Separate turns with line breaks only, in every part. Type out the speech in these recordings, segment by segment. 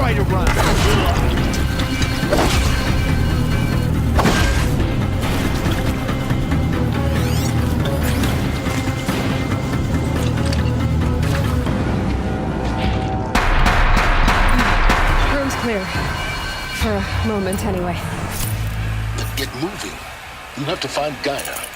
try to run.
Room's clear. For a moment, anyway.
Then get moving. You have to find Gaia.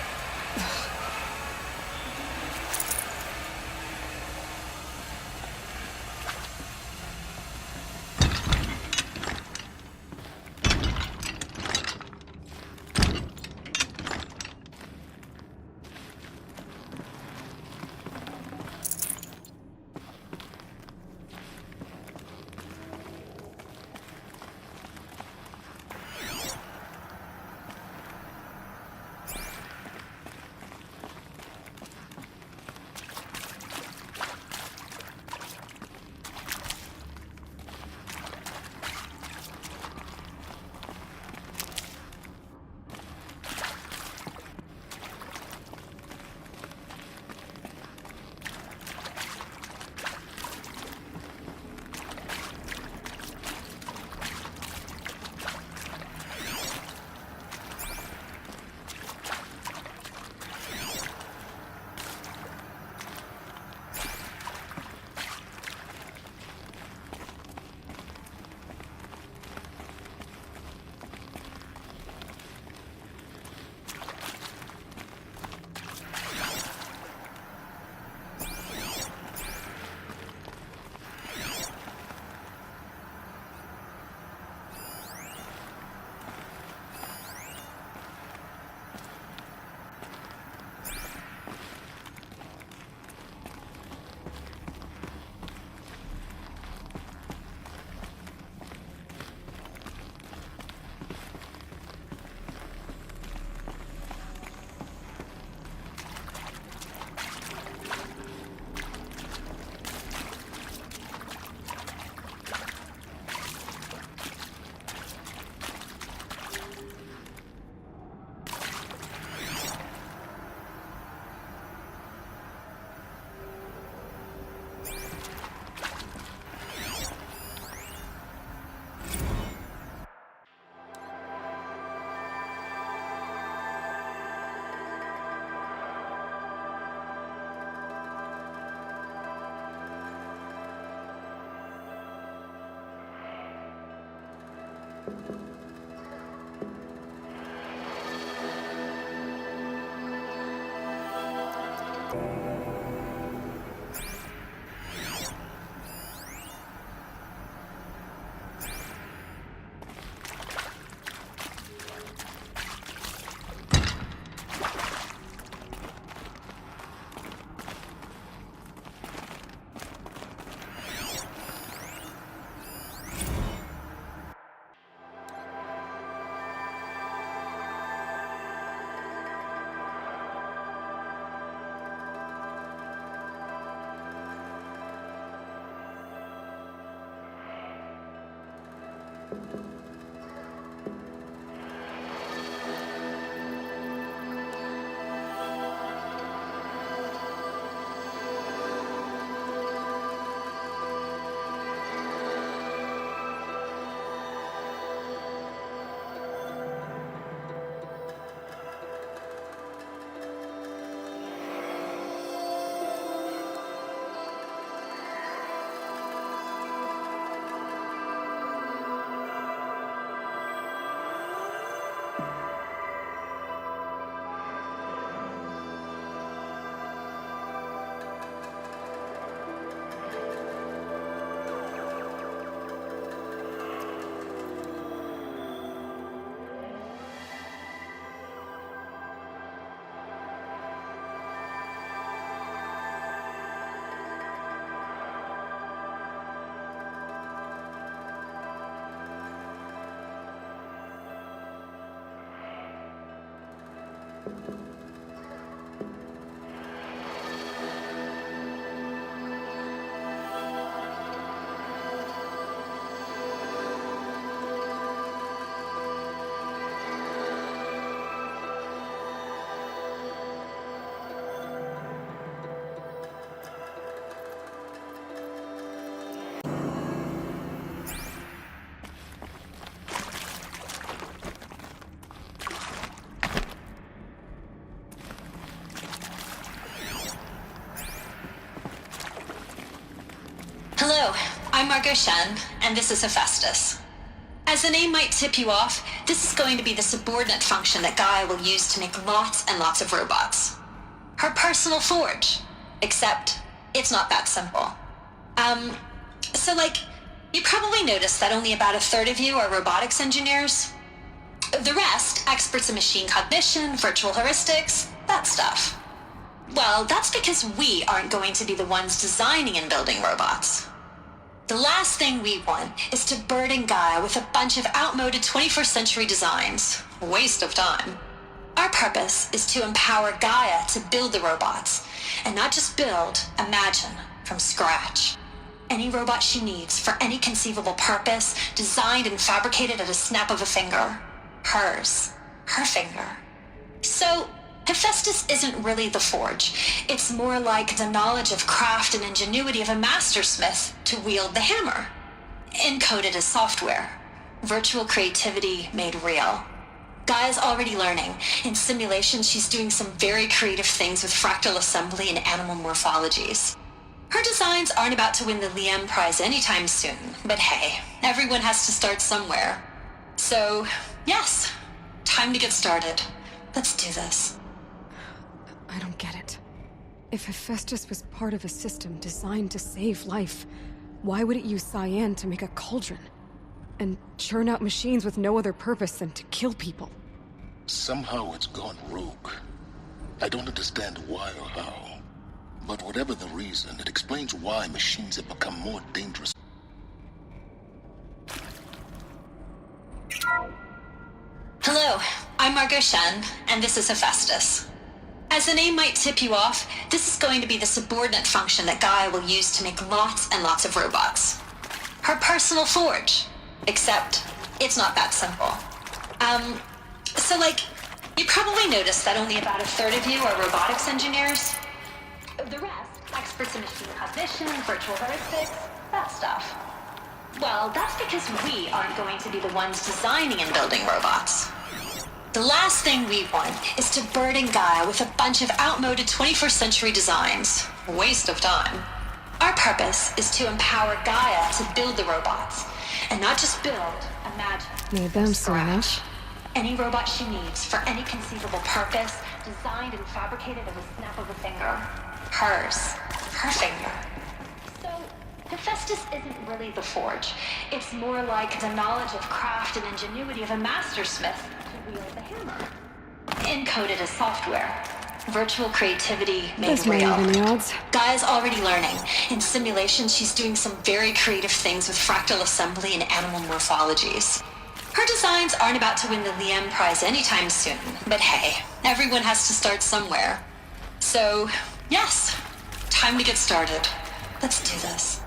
Hello, I'm Margot Shen, and this is Hephaestus. As the name might tip you off, this is going to be the subordinate function that Gaia will use to make lots and lots of robots. Her personal forge. Except, it's not that simple. You probably noticed that only about a third of you are robotics engineers. The rest, experts in machine cognition, virtual heuristics, that stuff. Well, that's because we aren't going to be the ones designing and building robots. The last thing we want is to burden Gaia with a bunch of outmoded 21st century designs. Waste of time. Our purpose is to empower Gaia to build the robots, and not just build, imagine, from scratch. Any robot she needs for any conceivable purpose, designed and fabricated at a snap of a finger. Hers. Her finger. So, Hephaestus isn't really the forge. It's more like the knowledge of craft and ingenuity of a mastersmith to wield the hammer. Encoded as software. Virtual creativity made real. Gaia's already learning. In simulation, she's doing some very creative things with fractal assembly and animal morphologies. Her designs aren't about to win the Liam Prize anytime soon, but hey, everyone has to start somewhere. So, yes, time to get started. Let's do this.
I don't get it. If Hephaestus was part of a system designed to save life, why would it use cyan to make a cauldron? And churn out machines with no other purpose than to kill people?
Somehow it's gone rogue. I don't understand why or how. But whatever the reason, it explains why machines have become more dangerous.
Hello, I'm Margot Shen, and this is Hephaestus. As the name might tip you off, this is going to be the subordinate function that Gaia will use to make lots and lots of robots. Her personal forge. Except, it's not that simple. You probably noticed that only about a third of you are robotics engineers. The rest, experts in machine cognition, virtual heuristics, that stuff. Well, that's because we aren't going to be the ones designing and building robots. The last thing we want is to burden Gaia with a bunch of outmoded 21st century designs. Waste of time. Our purpose is to empower Gaia to build the robots. And not just build, imagine.
Made them so much.
Any robot she needs for any conceivable purpose, designed and fabricated at a snap of a finger. Hers. Her finger. So, Hephaestus isn't really the forge. It's more like the knowledge of craft and ingenuity of a mastersmith to wield the hammer. Encoded as software. Virtual creativity made
This might
real.
even the odds.
Gaia's already learning. In simulation, she's doing some very creative things with fractal assembly and animal morphologies. Her designs aren't about to win the Liam Prize anytime soon, but hey, everyone has to start somewhere. So, yes, time to get started. Let's do this.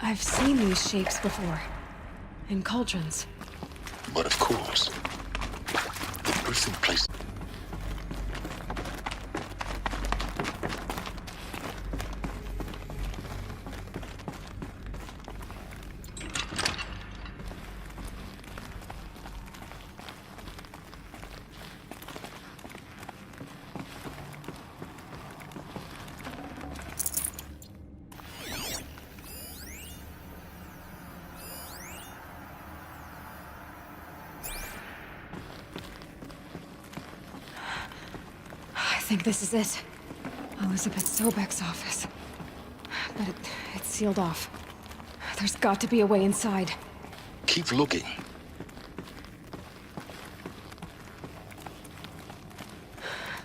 I've seen these shapes before. In cauldrons.
But of course, everything placed.
I think this is it. Elizabeth Sobek's office. But it's sealed off. There's got to be a way inside.
Keep looking.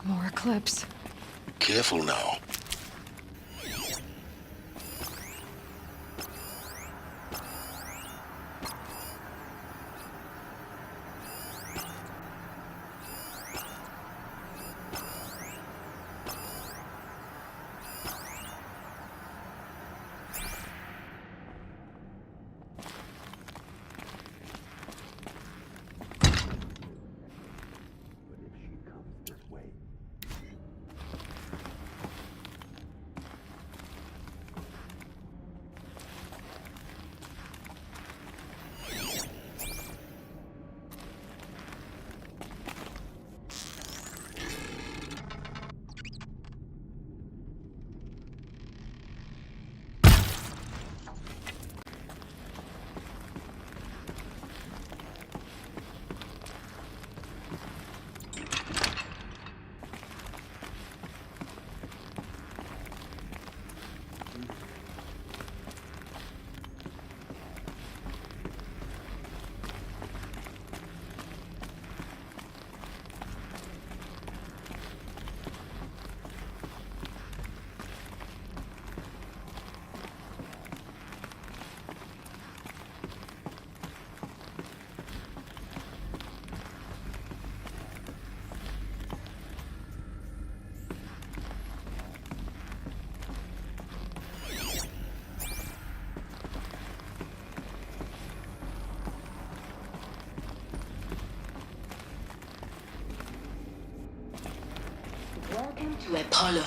More eclipse.
Careful now.
Welcome to Apollo,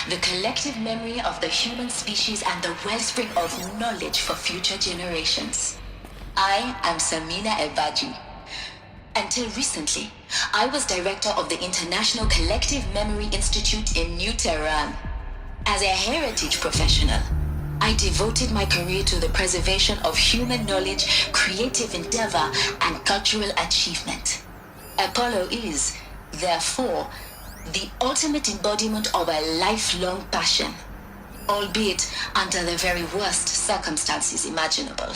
the collective memory of the human species and the wellspring of knowledge for future generations. I am Samina Ebaji. Until recently, I was director of the International Collective Memory Institute in New Tehran. As a heritage professional, I devoted my career to the preservation of human knowledge, creative endeavor, and cultural achievement. Apollo is, therefore, the ultimate embodiment of a lifelong passion, albeit under the very worst circumstances imaginable.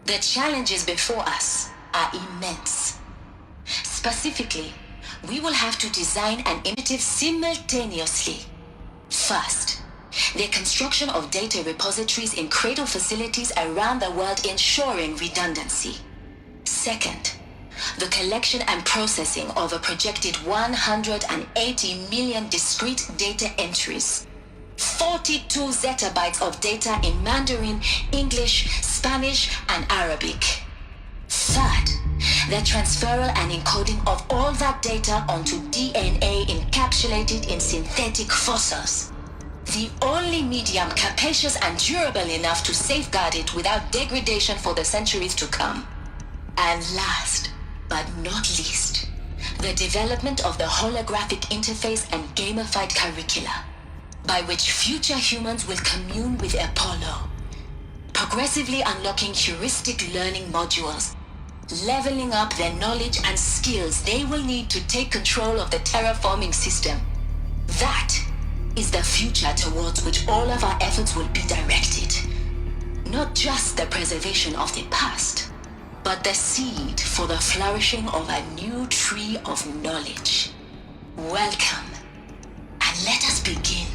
The challenges before us are immense. Specifically, we will have to design an initiative simultaneously. First, the construction of data repositories in cradle facilities around the world ensuring redundancy. Second, the collection and processing of a projected 180 million discrete data entries, 42 zettabytes of data in Mandarin, English, Spanish, and Arabic. Third, the transferal and encoding of all that data onto DNA encapsulated in synthetic fossils. The only medium capacious and durable enough to safeguard it without degradation for the centuries to come. And last, but not least, the development of the holographic interface and gamified curricula, by which future humans will commune with Apollo, progressively unlocking heuristic learning modules, leveling up their knowledge and skills they will need to take control of the terraforming system. That is the future towards which all of our efforts will be directed. Not just the preservation of the past, but the seed for the flourishing of a new tree of knowledge. Welcome, and let us begin.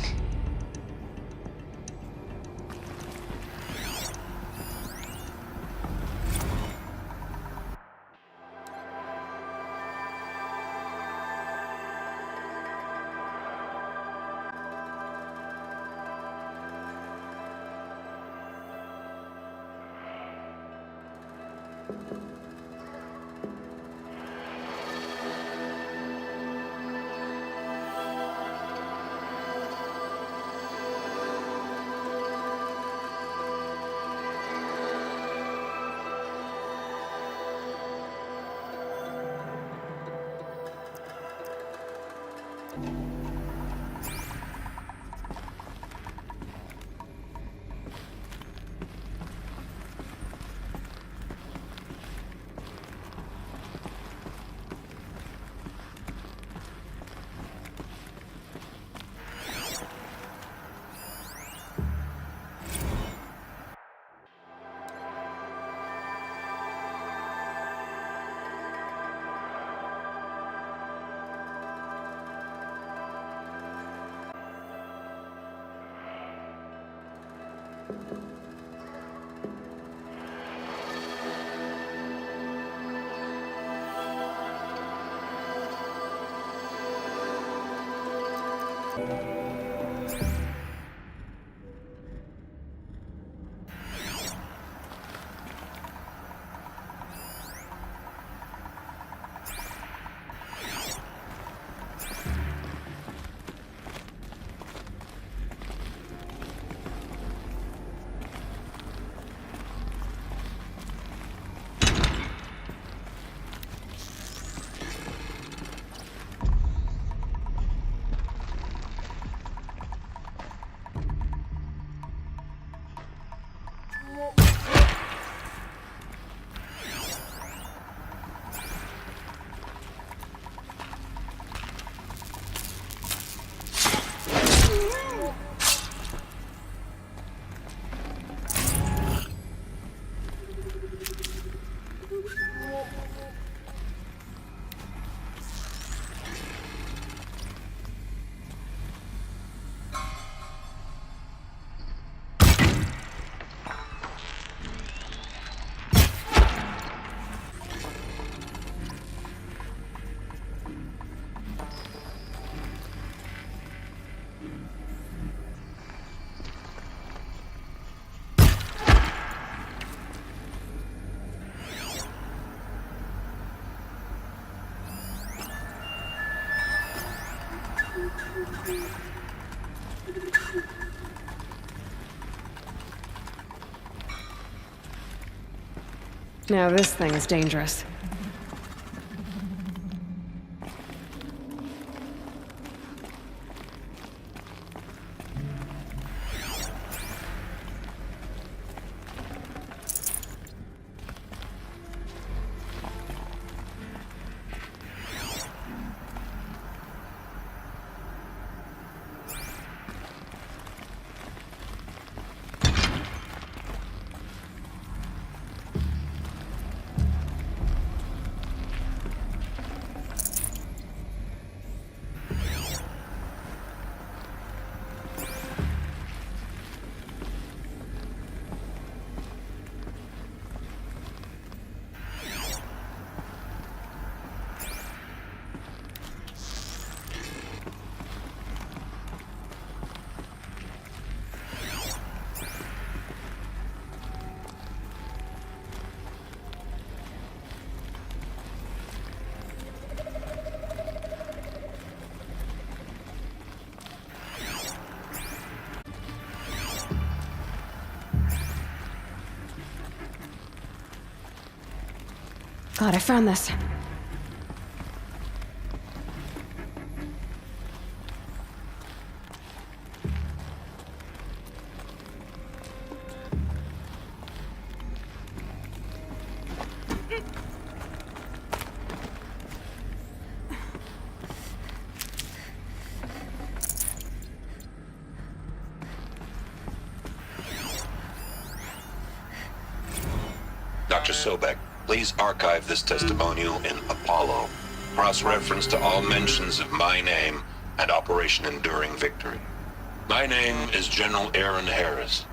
Now this thing is dangerous. Glad I found this.
Dr. Sobek, please archive this testimonial in Apollo. Cross-reference to all mentions of my name and Operation Enduring Victory. My name is General Aaron Harris.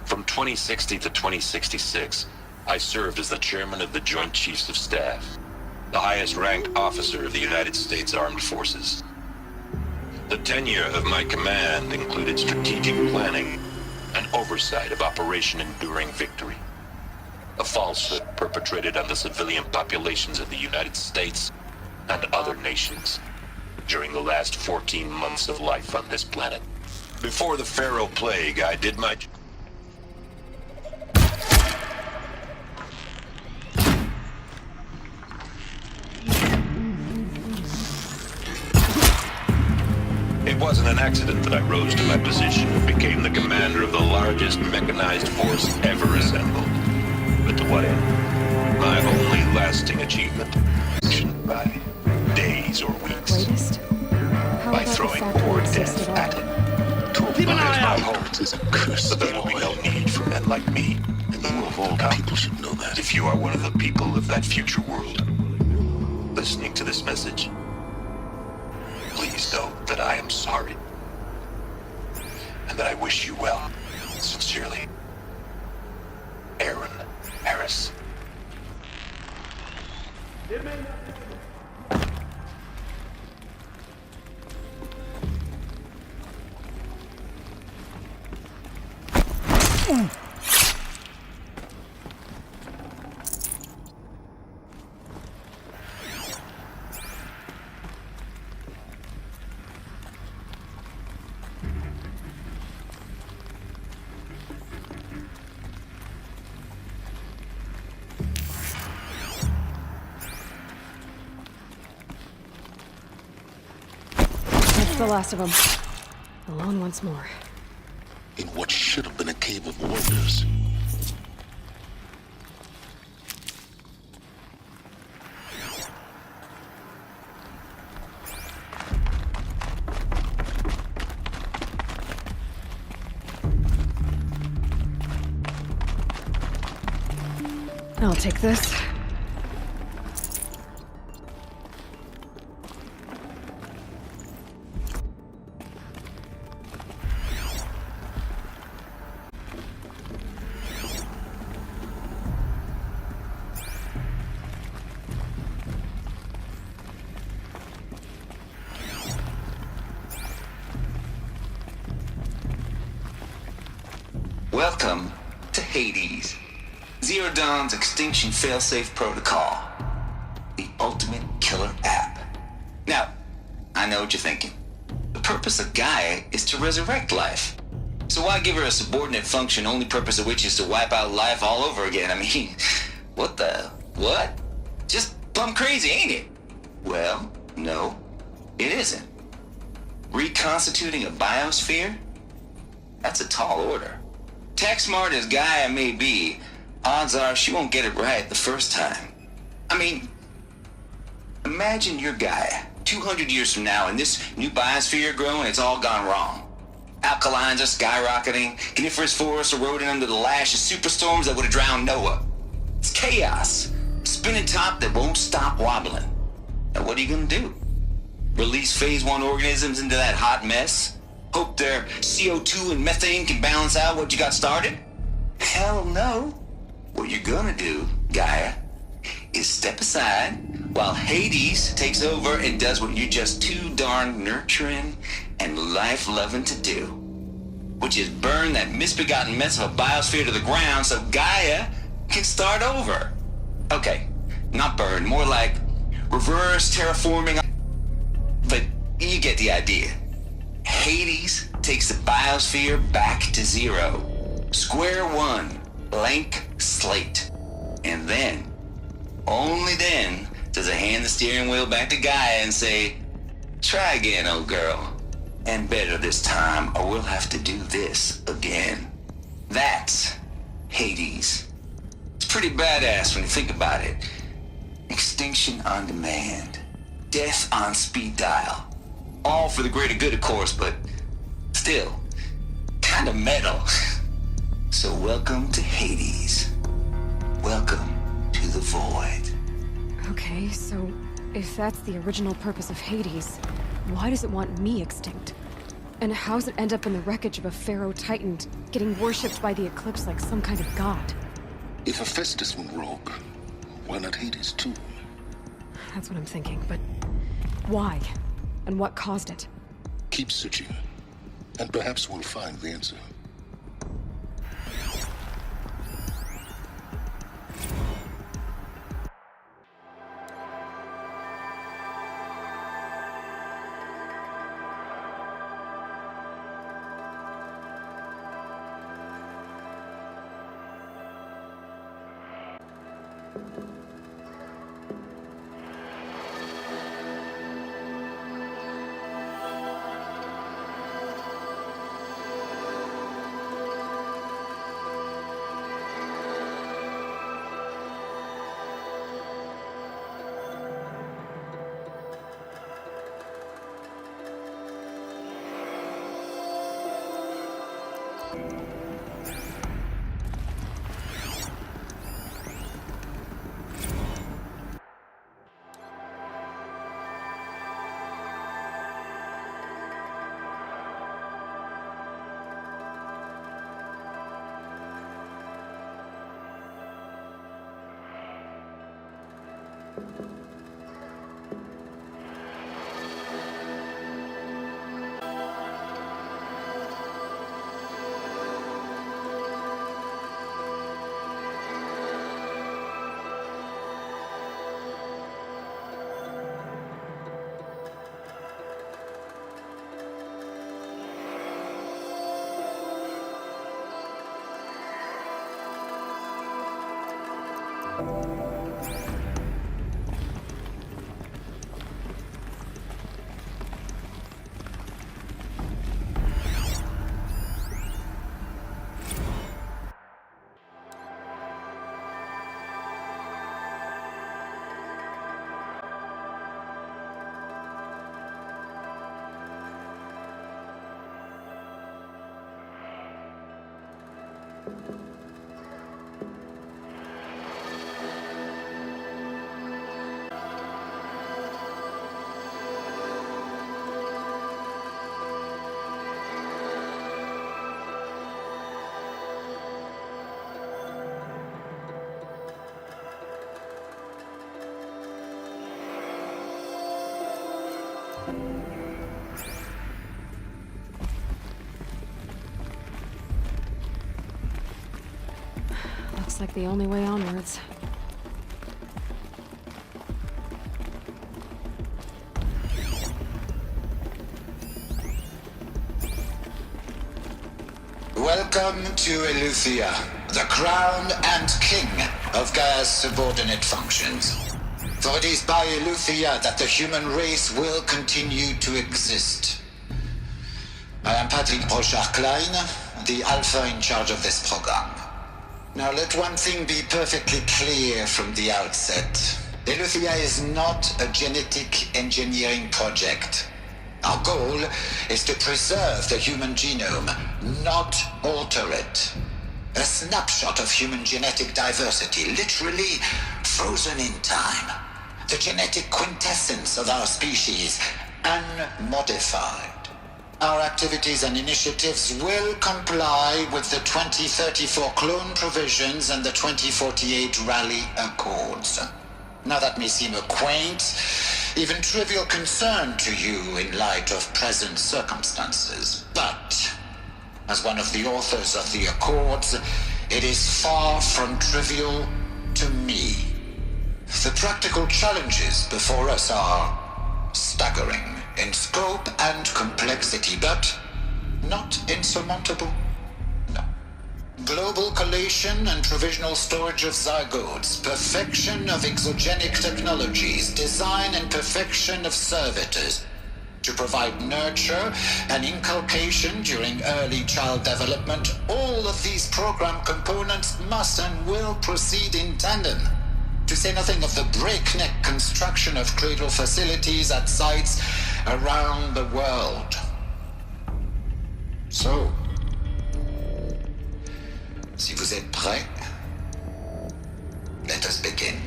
From 2060 to 2066, I served as the chairman of the Joint Chiefs of Staff, the highest-ranked officer of the United States Armed Forces. The tenure of my command included strategic planning and oversight of Operation Enduring Victory, a falsehood perpetrated on the civilian populations of the United States and other nations during the last 14 months of life on this planet. Before the Pharaoh Plague, I did my... wasn't an accident that I rose to my position and became the commander of the largest mechanized force ever assembled. But to what end? My only lasting achievement? By days or weeks.
Greatest? How
By
about the
throwing
fact that
poor
it exists
death
at
at
all?
it.
To
Keep an eye out!
my heart is a curse.
But there will be no need for men like me.
And you of all people should know that.
If you are one of the people of that future world listening to this message, please know that I am sorry. And that I wish you well. Sincerely, Aaron Harris.
That's the last of them. Alone once more.
In what should have been a cave of wonders.
I'll take this.
Welcome to Hades, Zero Dawn's extinction failsafe protocol, the ultimate killer app. Now, I know what you're thinking. The purpose of Gaia is to resurrect life. So why give her a subordinate function, only purpose of which is to wipe out life all over again? I mean, what? Just plumb crazy, ain't it? Well, no, it isn't. Reconstituting a biosphere? That's a tall order. Tech smart as Gaia may be, odds are she won't get it right the first time. I mean, imagine you're Gaia, 200 years from now, and this new biosphere growing, it's all gone wrong. Alkalines are skyrocketing, coniferous forests eroding under the lash of superstorms that would have drowned Noah. It's chaos, spinning top that won't stop wobbling. Now what are you gonna do? Release phase 1 organisms into that hot mess? Hope their CO2 and methane can balance out what you got started? Hell no. What you're gonna do, Gaia, is step aside while Hades takes over and does what you're just too darn nurturing and life-loving to do, which is burn that misbegotten mess of a biosphere to the ground so Gaia can start over. Okay, not burn, more like reverse terraforming, but you get the idea. Hades takes the biosphere back to zero. Square one, blank slate. And then, only then, does it hand the steering wheel back to Gaia and say, try again, old girl. And better this time, or we'll have to do this again. That's Hades. It's pretty badass when you think about it. Extinction on demand. Death on speed dial. All for the greater good, of course, but still, kind of metal. So welcome to Hades. Welcome to the void.
Okay, so if that's the original purpose of Hades, why does it want me extinct? And how's it end up in the wreckage of a pharaoh titan, getting worshipped by the Eclipse like some kind of god?
If Hephaestus went rogue, why not Hades too?
That's what I'm thinking, but why? And what caused it?
Keep searching, and perhaps we'll find the answer.
Looks like the only way onwards.
Welcome to Eleuthia, the crown and king of Gaia's subordinate functions. For it is by Eleuthia that the human race will continue to exist. I am Patrick Brochard-Klein, the Alpha in charge of this program. Now let one thing be perfectly clear from the outset. Eleuthia is not a genetic engineering project. Our goal is to preserve the human genome, not alter it. A snapshot of human genetic diversity, literally frozen in time. The genetic quintessence of our species, unmodified. Our activities and initiatives will comply with the 2034 clone provisions and the 2048 Rally Accords. Now that may seem a quaint, even trivial concern to you in light of present circumstances, but as one of the authors of the Accords, it is far from trivial to me. The practical challenges before us are staggering in scope and complexity, but not insurmountable. No. Global collation and provisional storage of zygotes, perfection of exogenic technologies, design and perfection of servitors to provide nurture and inculcation during early child development. All of these program components must and will proceed in tandem. To say nothing of the breakneck construction of cradle facilities at sites around the world. So, si vous êtes prêts, let us begin.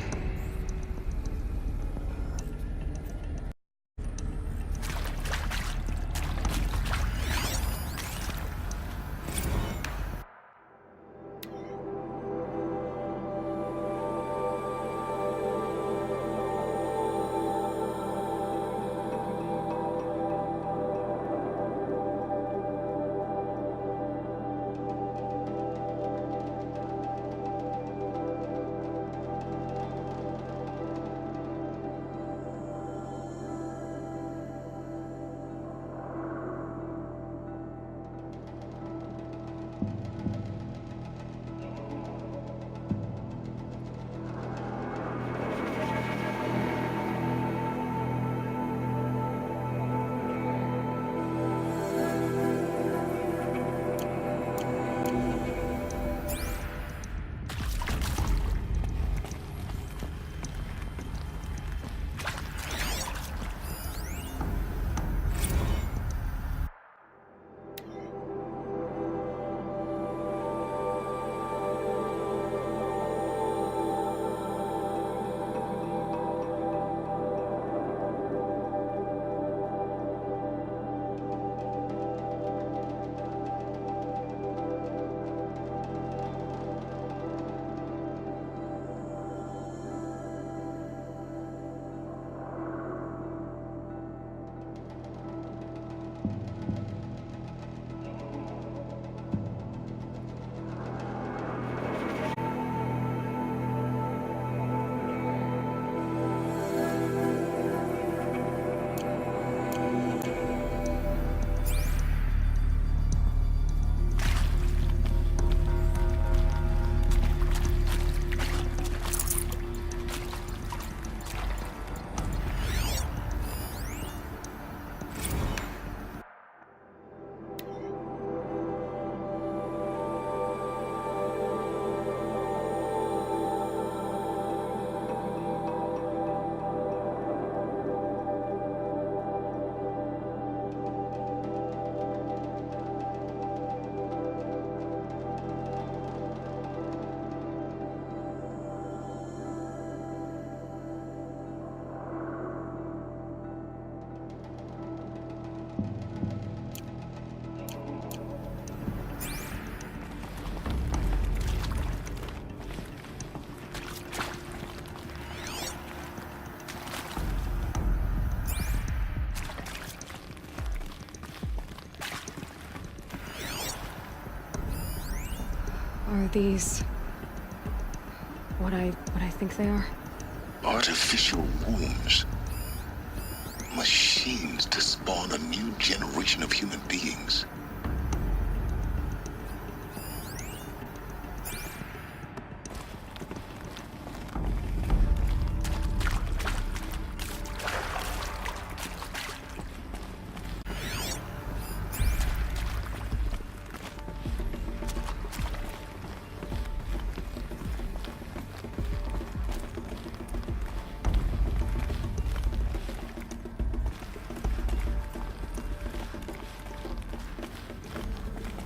Are these... what I think they are?
Artificial wombs. Machines to spawn a new generation of human beings.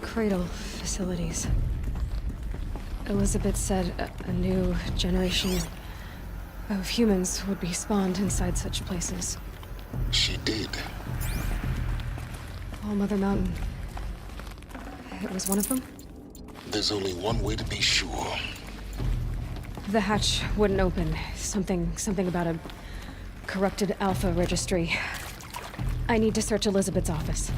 Cradle facilities. Elizabeth said a new generation of humans would be spawned inside such places.
She did.
All Mother Mountain. It was one of them?
There's only one way to be sure.
The hatch wouldn't open. Something about a corrupted Alpha registry. I need to search Elizabeth's office.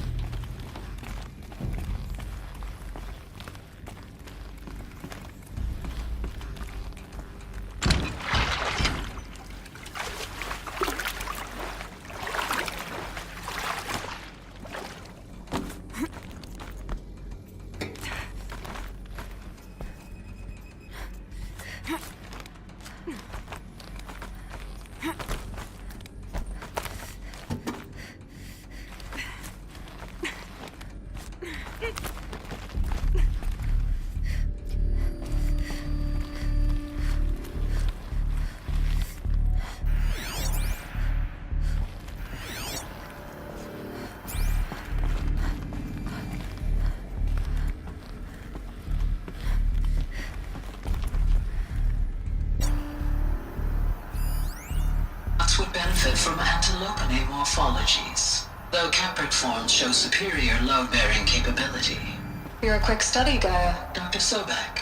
Would benefit from antilopine morphologies, though caprid forms show superior load-bearing capability.
You're a quick study, Gaia.
Dr. Sobek,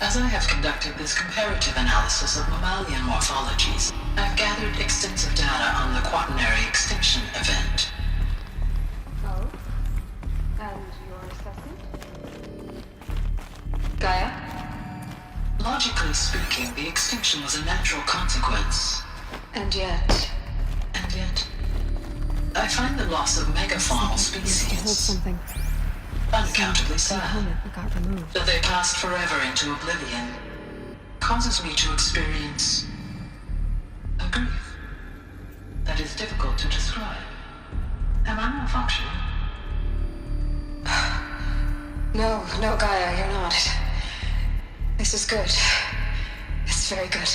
as I have conducted this comparative analysis of mammalian morphologies, I've gathered extensive data on the quaternary extinction event.
Oh? And your assessment? Gaia?
Logically speaking, the extinction was a natural consequence.
And yet,
I find the loss of megafaunal species
Hold something.
unaccountably
The
sad.
helmet got removed.
That they passed forever into oblivion causes me to experience a grief that is difficult to describe. Am I malfunctioning?
no, Gaia, you're not. This is good. It's very good.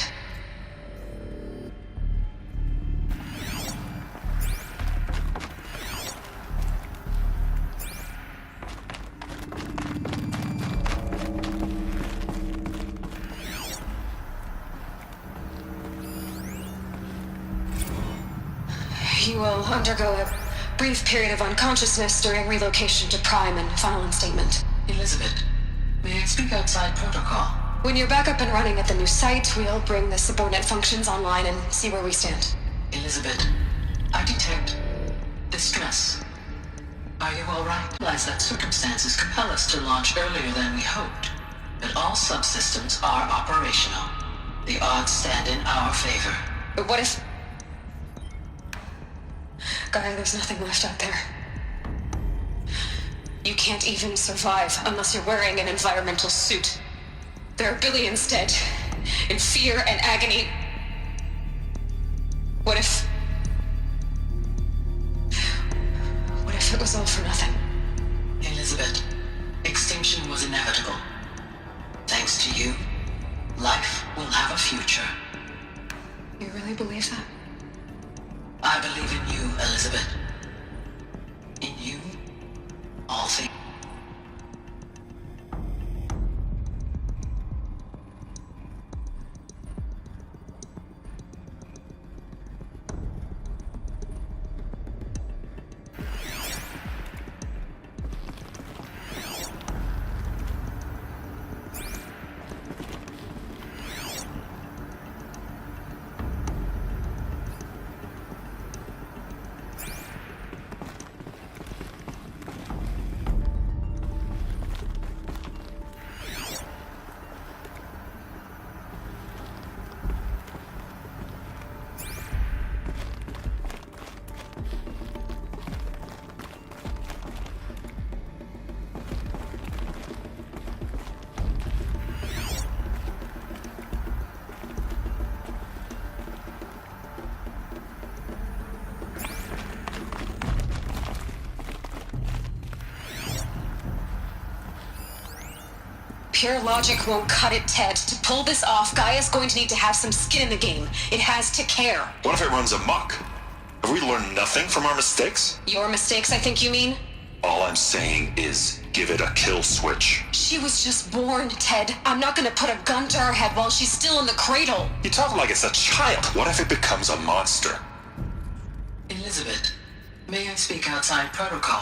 You will undergo a brief period of unconsciousness during relocation to Prime and final instatement.
Elizabeth, may I speak outside protocol?
When you're back up and running at the new site, we'll bring the subordinate functions online and see where we stand.
Elizabeth, I detect distress. Are you all right? I realize that circumstances compel us to launch earlier than we hoped, but all subsystems are operational. The odds stand in our favor.
But what if... Gaia, there's nothing left out there. You can't even survive unless you're wearing an environmental suit. There are billions dead, in fear and agony. What if it was all for nothing?
Elizabeth, extinction was inevitable. Thanks to you, life will have a future.
You really believe that?
I believe in you, Elizabeth. In you, all things.
Pure logic won't cut it, Ted. To pull this off, Gaia's going to need to have some skin in the game. It has to care.
What if it runs amok? Have we learned nothing from our mistakes?
Your mistakes, I think you mean?
All I'm saying is, give it a kill switch.
She was just born, Ted. I'm not gonna put a gun to her head while she's still in the cradle.
You talk like it's a child. What if it becomes a monster?
Elizabeth, may I speak outside protocol?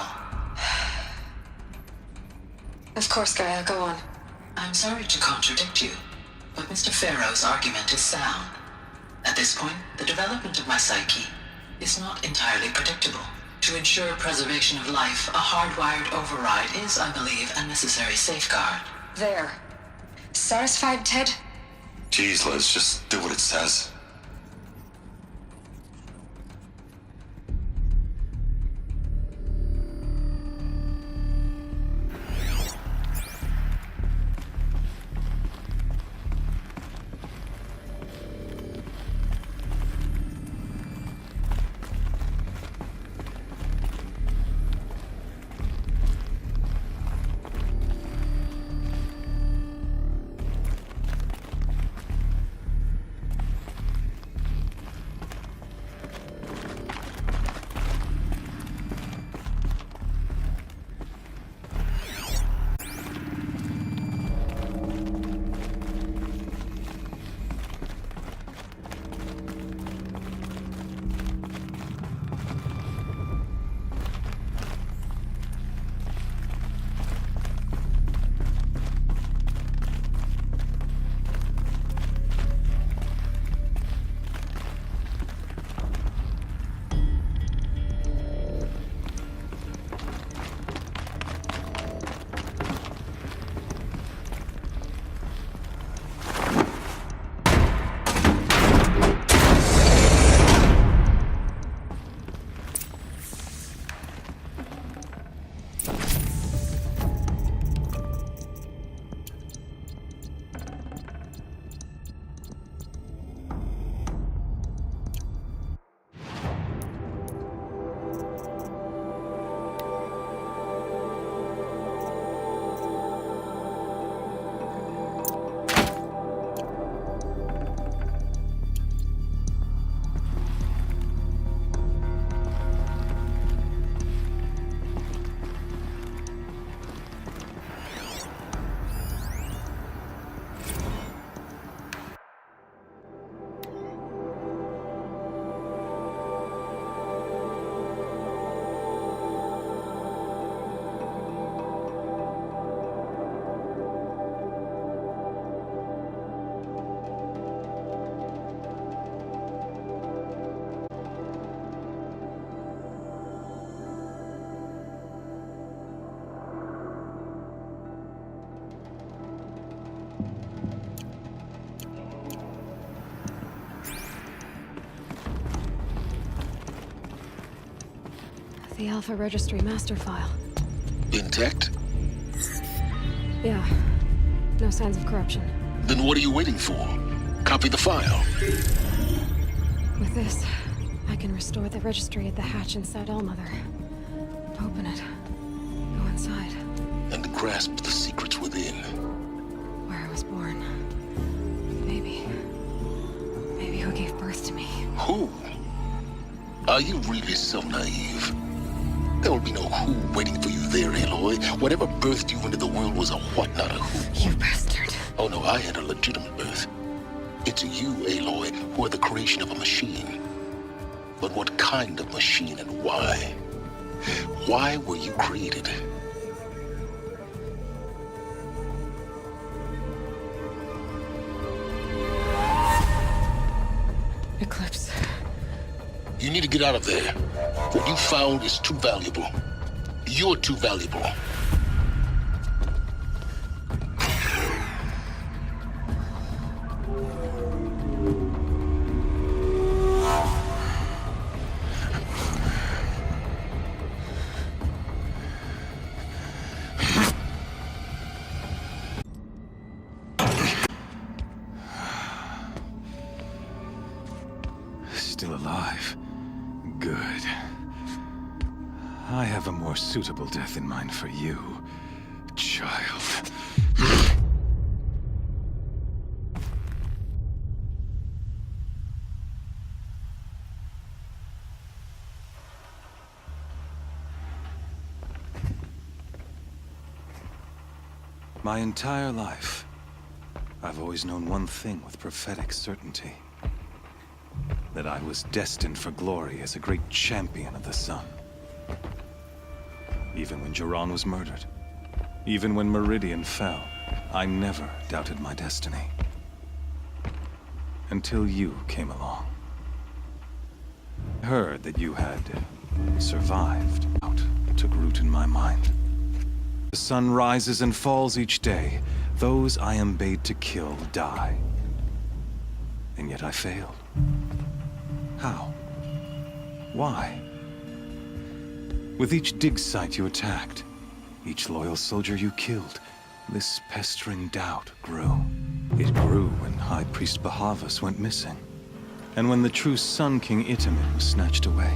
Of course, Gaia, go on.
I'm sorry to contradict you, but Mr. Farrow's argument is sound. At this point, the development of my psyche is not entirely predictable. To ensure preservation of life, a hardwired override is, I believe, a necessary safeguard.
There. Satisfied, Ted?
Jeez, Liz, just do what it says.
The Alpha Registry master file.
Intact?
Yeah. No signs of corruption.
Then what are you waiting for? Copy the file.
With this, I can restore the registry at the hatch inside Allmother. Open it. Go inside.
And grasp the secrets within.
Where I was born. Maybe who gave birth to me.
Who? Are you really so naive? There will be no who waiting for you there, Aloy. Whatever birthed you into the world was a what, not a who.
You bastard.
Oh no, I had a legitimate birth. It's you, Aloy, who are the creation of a machine. But what kind of machine and why? Why were you created?
Eclipse.
You need to get out of there. What you found is too valuable. You're too valuable.
Still alive. Good. I have a more suitable death in mind for you, child. My entire life, I've always known one thing with prophetic certainty. That I was destined for glory as a great champion of the sun. Even when Jiran was murdered, even when Meridian fell, I never doubted my destiny. Until you came along. I heard that you had survived. Took root in my mind. The sun rises and falls each day. Those I am bade to kill die. And yet I failed. How? Why? With each dig site you attacked, each loyal soldier you killed, this pestering doubt grew. It grew when High Priest Bahavas went missing. And when the true Sun King Itamen was snatched away.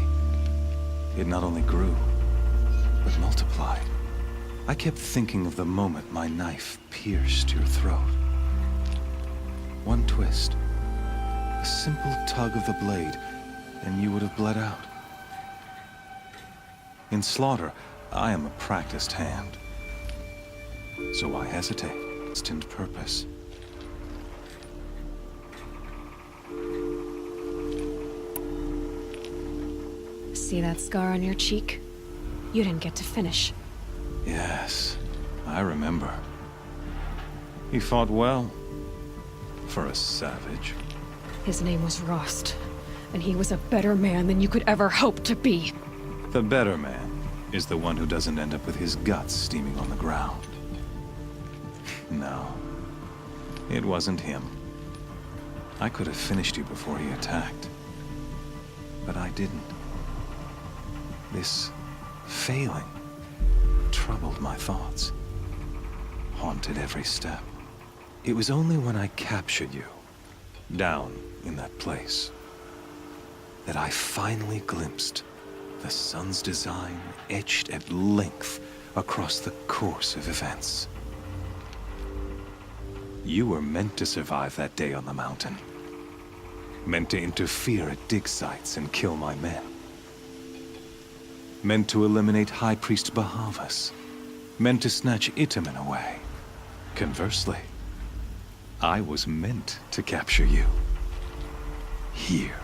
It not only grew, but multiplied. I kept thinking of the moment my knife pierced your throat. One twist, a simple tug of the blade, and you would have bled out. In slaughter, I am a practiced hand. So why hesitate? Destined purpose.
See that scar on your cheek? You didn't get to finish.
Yes, I remember. He fought well. For a savage.
His name was Rost, and he was a better man than you could ever hope to be.
The better man is the one who doesn't end up with his guts steaming on the ground. No, it wasn't him. I could have finished you before he attacked. But I didn't. This failing troubled my thoughts, haunted every step. It was only when I captured you, down in that place, that I finally glimpsed the sun's design etched at length across the course of events. You were meant to survive that day on the mountain. Meant to interfere at dig sites and kill my men. Meant to eliminate High Priest Bahavas. Meant to snatch Itamen away. Conversely, I was meant to capture you. Here.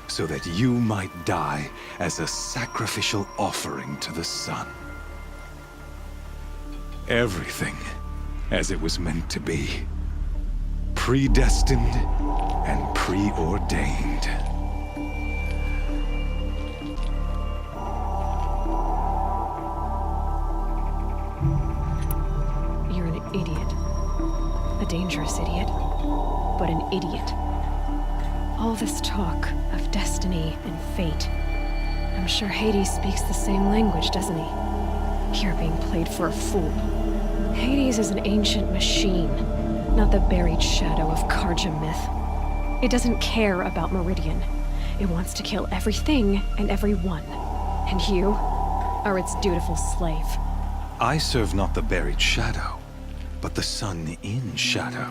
So that you might die as a sacrificial offering to the sun. Everything as it was meant to be. Predestined and preordained.
You're an idiot. A dangerous idiot, but an idiot. All this talk of destiny and fate. I'm sure Hades speaks the same language, doesn't he? You're being played for a fool. Hades is an ancient machine, not the buried shadow of Karja myth. It doesn't care about Meridian. It wants to kill everything and everyone. And you are its dutiful slave.
I serve not the buried shadow, but the sun in shadow.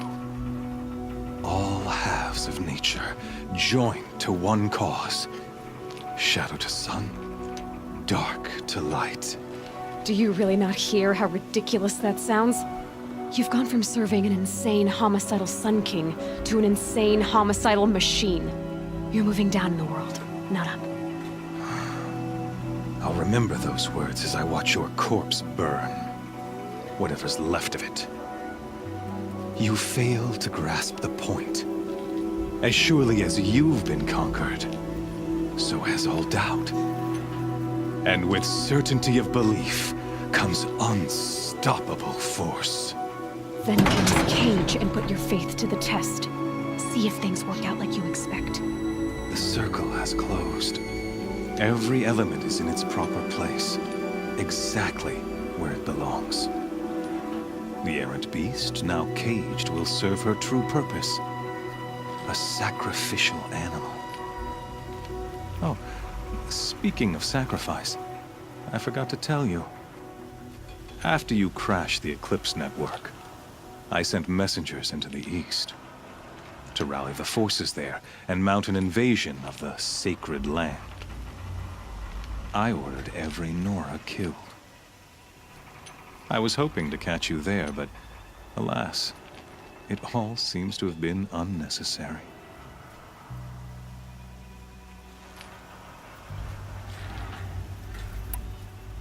All halves of nature joined to one cause. Shadow to sun, dark to light.
Do you really not hear how ridiculous that sounds? You've gone from serving an insane homicidal Sun King to an insane homicidal machine. You're moving down in the world, not up.
I'll remember those words as I watch your corpse burn. Whatever's left of it. You fail to grasp the point. As surely as you've been conquered, so has all doubt. And with certainty of belief comes unstoppable force.
Then get in this cage and put your faith to the test. See if things work out like you expect.
The circle has closed. Every element is in its proper place, exactly where it belongs. The errant beast, now caged, will serve her true purpose. A sacrificial animal. Oh, speaking of sacrifice, I forgot to tell you. After you crashed the Eclipse network, I sent messengers into the east to rally the forces there and mount an invasion of the sacred land. I ordered every Nora killed. I was hoping to catch you there, but alas, it all seems to have been unnecessary.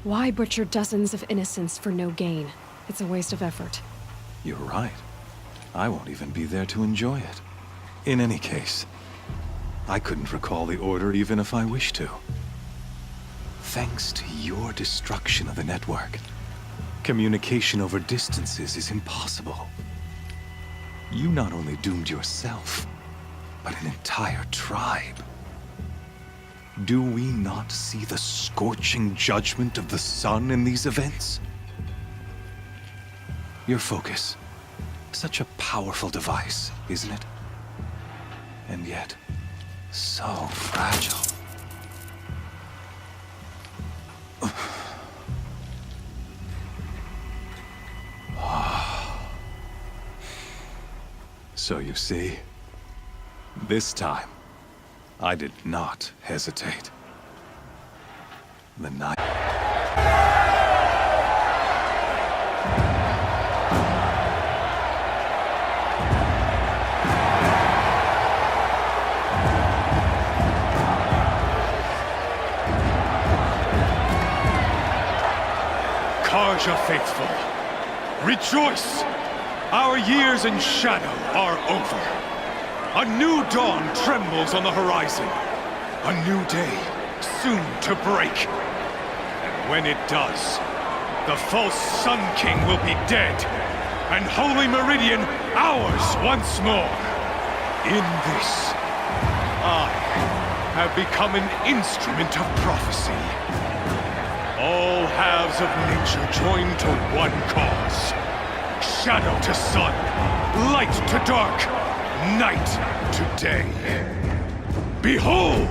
Why butcher dozens of innocents for no gain? It's a waste of effort.
You're right. I won't even be there to enjoy it. In any case, I couldn't recall the order even if I wished to. Thanks to your destruction of the network, communication over distances is impossible. You not only doomed yourself, but an entire tribe. Do we not see the scorching judgment of the sun in these events? Your focus. Such a powerful device, isn't it? And yet, so fragile. So you see, this time, I did not hesitate. The night...
Karja faithful, rejoice! Our years in shadow are over. A new dawn trembles on the horizon. A new day, soon to break. And when it does, the false Sun King will be dead, and Holy Meridian ours once more. In this, I have become an instrument of prophecy. All halves of nature join to one cause. Shadow to sun, light to dark, night to day. Behold!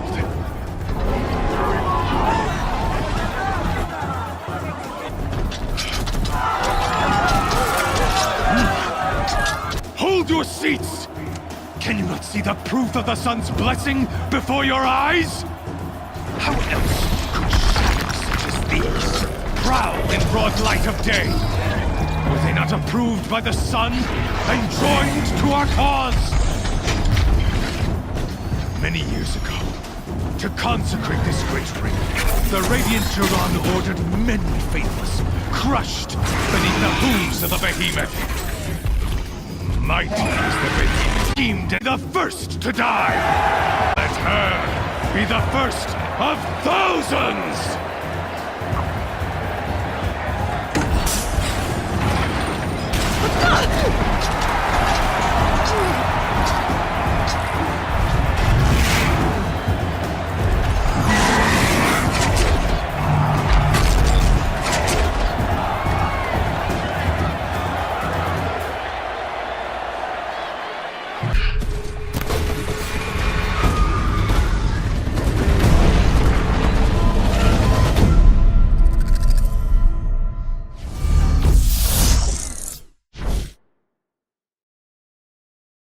Hold your seats! Can you not see the proof of the sun's blessing before your eyes? How else could shadows such as these prowl in broad light of day? Were they not approved by the sun and joined to our cause? Many years ago, to consecrate this great ring, the Radiant Duran ordered many faithless, crushed beneath the hooves of the behemoth. Mighty is the behemoth, deemed the first to die. Let her be the first of thousands!